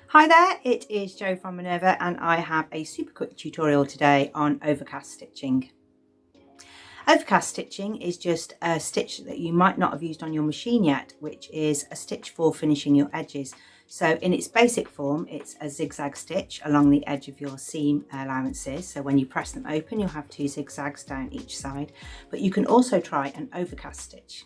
Hi there, it is Jo from Minerva and I have a super quick tutorial today on overcast stitching. Overcast stitching is just a stitch that you might not have used on your machine yet, which is a stitch for finishing your edges. So in its basic form, it's a zigzag stitch along the edge of your seam allowances. So when you press them open, you'll have 2 zigzags down each side, but you can also try an overcast stitch.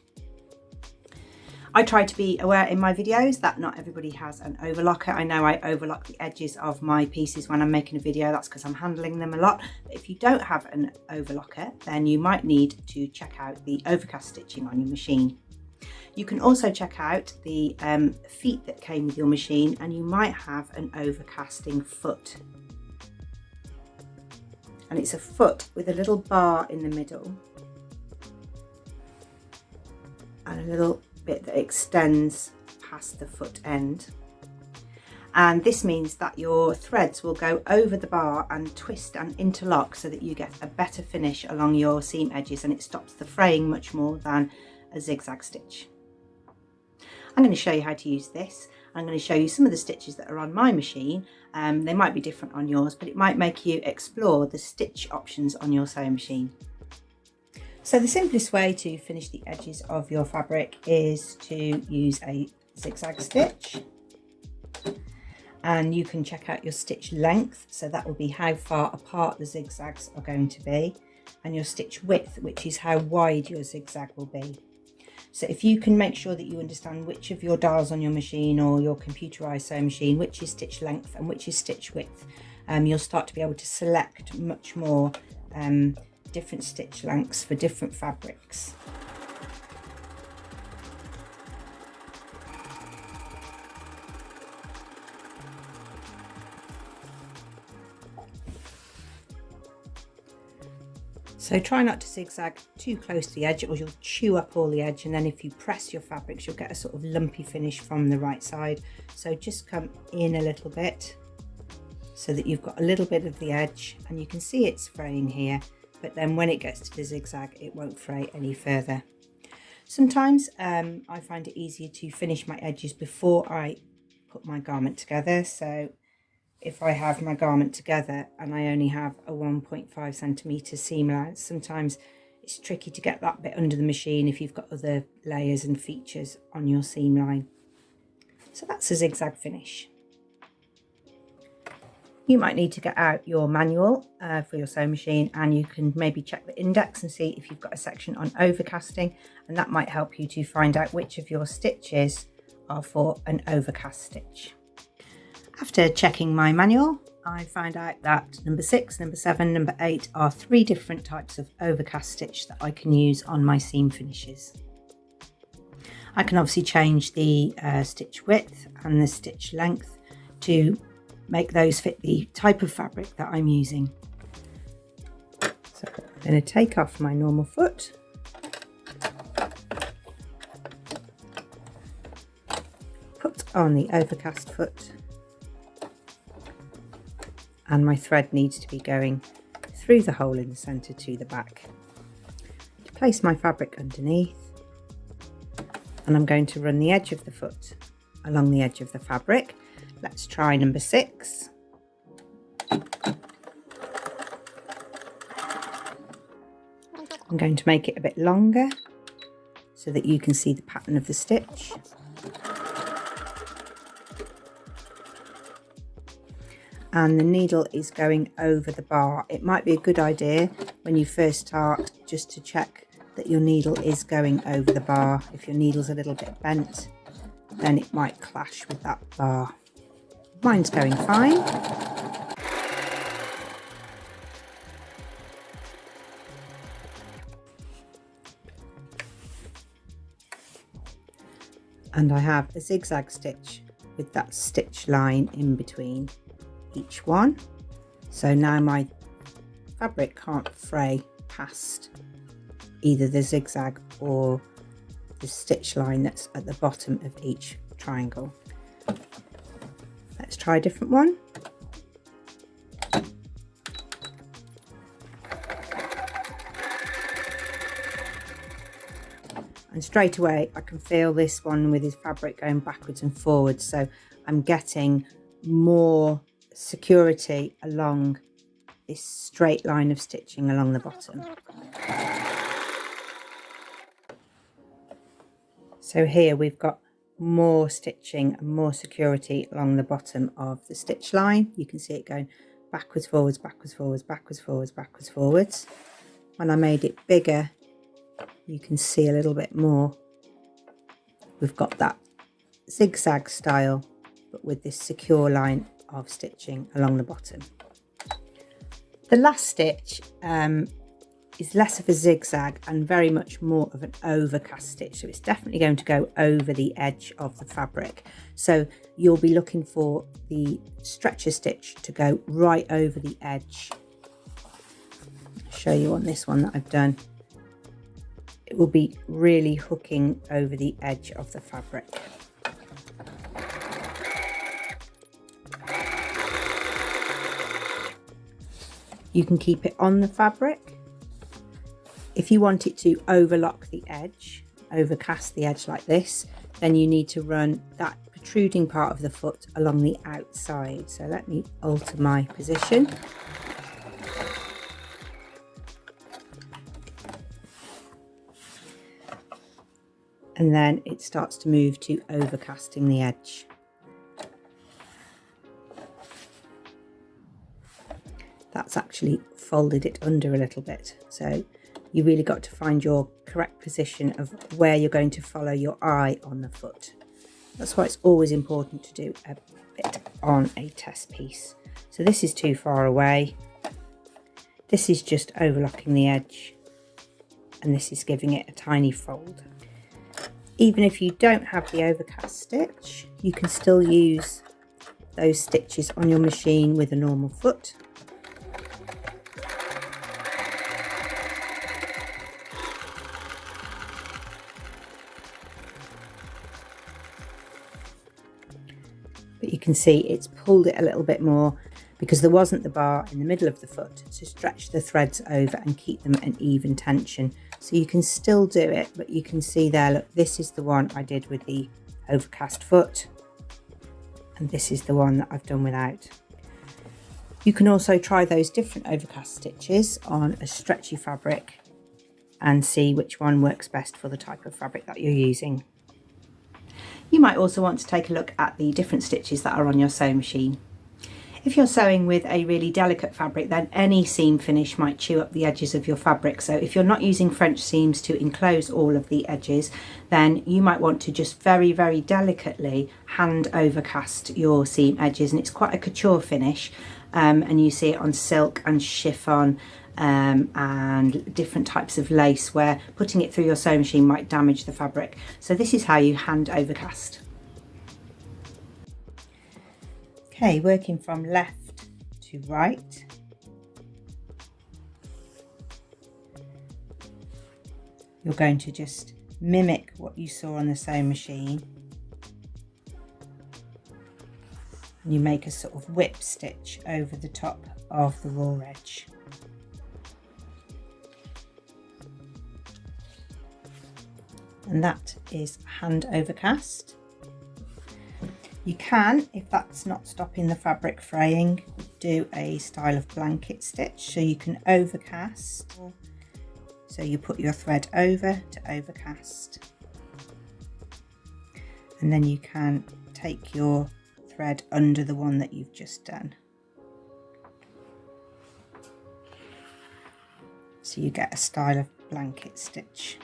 I try to be aware in my videos that not everybody has an overlocker. I know I overlock the edges of my pieces when I'm making a video. That's because I'm handling them a lot. But if you don't have an overlocker, then you might need to check out the overcast stitching on your machine. You can also check out the feet that came with your machine, and you might have an overcasting foot. And it's a foot with a little bar in the middle and a little bit that extends past the foot end, and this means that your threads will go over the bar and twist and interlock so that you get a better finish along your seam edges, and it stops the fraying much more than a zigzag stitch. I'm going to show you how to use this. I'm going to show you some of the stitches that are on my machine. They might be different on yours, but it might make you explore the stitch options on your sewing machine. So the simplest way to finish the edges of your fabric is to use a zigzag stitch, and you can check out your stitch length, so that will be how far apart the zigzags are going to be, and your stitch width, which is how wide your zigzag will be. So if you can make sure that you understand which of your dials on your machine or your computerized sewing machine, which is stitch length and which is stitch width, you'll start to be able to select much more different stitch lengths for different fabrics. So try not to zigzag too close to the edge, or you'll chew up all the edge, and then if you press your fabrics you'll get a sort of lumpy finish from the right side. So just come in a little bit so that you've got a little bit of the edge, and you can see it's fraying here, but then when it gets to the zigzag it won't fray any further. Sometimes I find it easier to finish my edges before I put my garment together. So if I have my garment together and I only have a 1.5 centimetre seam allowance, sometimes it's tricky to get that bit under the machine if you've got other layers and features on your seam line. So that's a zigzag finish. You might need to get out your manual for your sewing machine, and you can maybe check the index and see if you've got a section on overcasting, and that might help you to find out which of your stitches are for an overcast stitch. After checking my manual, I found out that number 6, number 7, number 8 are 3 different types of overcast stitch that I can use on my seam finishes. I can obviously change the stitch width and the stitch length to make those fit the type of fabric that I'm using. So I'm going to take off my normal foot, put on the overcast foot, and my thread needs to be going through the hole in the centre to the back. Place my fabric underneath, and I'm going to run the edge of the foot along the edge of the fabric. Let's try number 6. I'm going to make it a bit longer so that you can see the pattern of the stitch. And the needle is going over the bar. It might be a good idea when you first start just to check that your needle is going over the bar. If your needle's a little bit bent, then it might clash with that bar. Mine's going fine. And I have a zigzag stitch with that stitch line in between each one. So now my fabric can't fray past either the zigzag or the stitch line that's at the bottom of each triangle. Let's try a different one. And straight away I can feel this one with his fabric going backwards and forwards, so I'm getting more security along this straight line of stitching along the bottom. So here we've got more stitching and more security along the bottom of the stitch line. You can see it going backwards, forwards, backwards, forwards, backwards, forwards, backwards, forwards. When I made it bigger, you can see a little bit more. We've got that zigzag style, but with this secure line of stitching along the bottom. The last stitch is less of a zigzag and very much more of an overcast stitch, so it's definitely going to go over the edge of the fabric. So you'll be looking for the stretcher stitch to go right over the edge. I'll show you on this one that I've done. It will be really hooking over the edge of the fabric. You can keep it on the fabric. If you want it to overlock the edge, overcast the edge like this, then you need to run that protruding part of the foot along the outside. So let me alter my position. And then it starts to move to overcasting the edge. That's actually folded it under a little bit. So you really got to find your correct position of where you're going to follow your eye on the foot. That's why it's always important to do a bit on a test piece. So this is too far away. This is just overlocking the edge. And this is giving it a tiny fold. Even if you don't have the overcast stitch, you can still use those stitches on your machine with a normal foot. But you can see it's pulled it a little bit more because there wasn't the bar in the middle of the foot to stretch the threads over and keep them at an even tension. So you can still do it, but you can see there, look, this is the one I did with the overcast foot, and this is the one that I've done without. You can also try those different overcast stitches on a stretchy fabric and see which one works best for the type of fabric that you're using. You might also want to take a look at the different stitches that are on your sewing machine. If you're sewing with a really delicate fabric, then any seam finish might chew up the edges of your fabric. So if you're not using French seams to enclose all of the edges, then you might want to just very, very delicately hand overcast your seam edges. And it's quite a couture finish, and you see it on silk and chiffon and different types of lace, where putting it through your sewing machine might damage the fabric. So this is how you hand overcast. Okay, working from left to right. You're going to just mimic what you saw on the sewing machine. And you make a sort of whip stitch over the top of the raw edge. And that is hand overcast. You can, if that's not stopping the fabric fraying, do a style of blanket stitch. So you can overcast. So you put your thread over to overcast. And then you can take your thread under the one that you've just done. So you get a style of blanket stitch.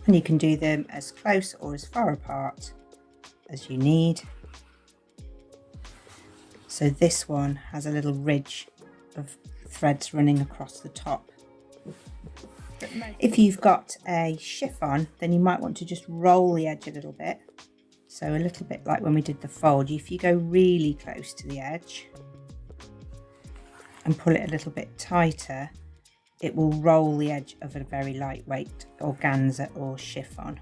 And you can do them as close or as far apart as you need. So this one has a little ridge of threads running across the top. If you've got a chiffon, then you might want to just roll the edge a little bit. So a little bit like when we did the fold, if you go really close to the edge and pull it a little bit tighter, it will roll the edge of a very lightweight organza or chiffon.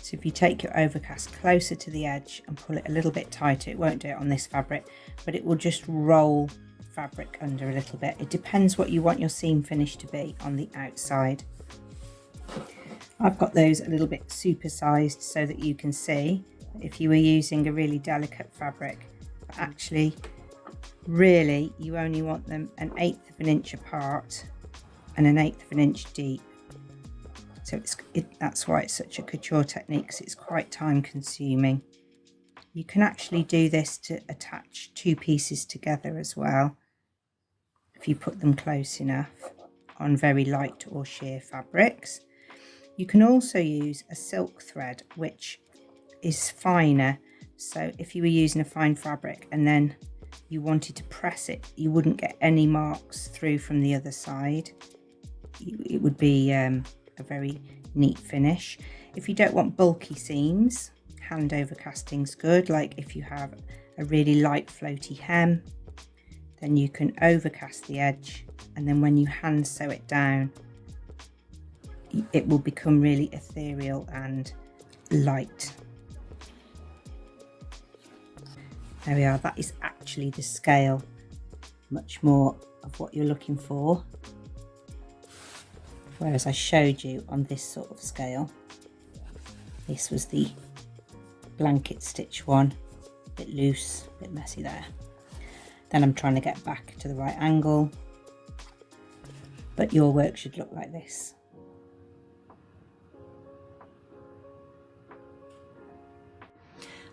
So if you take your overcast closer to the edge and pull it a little bit tighter, it won't do it on this fabric, but it will just roll fabric under a little bit. It depends what you want your seam finish to be on the outside. I've got those a little bit supersized so that you can see if you were using a really delicate fabric, but actually really you only want them 1/8 of an inch apart and 1/8 of an inch deep. So that's why it's such a couture technique, because it's quite time consuming. You can actually do this to attach 2 pieces together as well, if you put them close enough on very light or sheer fabrics. You can also use a silk thread, which is finer. So if you were using a fine fabric and then you wanted to press it, you wouldn't get any marks through from the other side. It would be a very neat finish. If you don't want bulky seams, hand overcasting's good. Like if you have a really light floaty hem, then you can overcast the edge, and then when you hand sew it down, it will become really ethereal and light. There we are, that is actually the scale, much more of what you're looking for. Whereas I showed you on this sort of scale, this was the blanket stitch one, a bit loose, a bit messy there. Then I'm trying to get back to the right angle, but your work should look like this.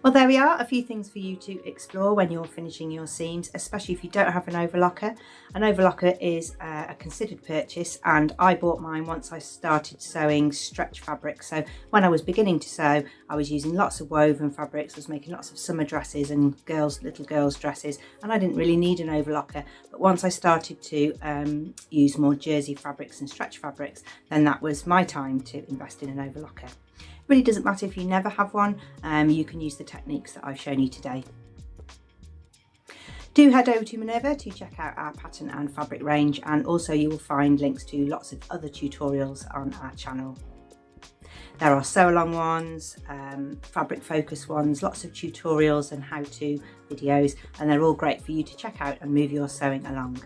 Well, there we are, a few things for you to explore when you're finishing your seams, especially if you don't have an overlocker. An overlocker is a considered purchase, and I bought mine once I started sewing stretch fabric. So when I was beginning to sew, I was using lots of woven fabrics, I was making lots of summer dresses and little girls dresses, and I didn't really need an overlocker. But once I started to use more jersey fabrics and stretch fabrics, then that was my time to invest in an overlocker. Really doesn't matter if you never have one, you can use the techniques that I've shown you today. Do head over to Minerva to check out our pattern and fabric range, and also you will find links to lots of other tutorials on our channel. There are sew along ones, fabric focus ones, lots of tutorials and how-to videos, and they're all great for you to check out and move your sewing along.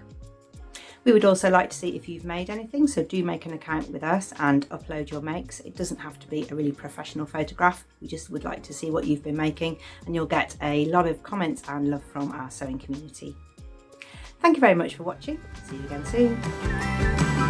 We would also like to see if you've made anything, so do make an account with us and upload your makes. It doesn't have to be a really professional photograph, we just would like to see what you've been making, and you'll get a lot of comments and love from our sewing community. Thank you very much for watching, see you again soon.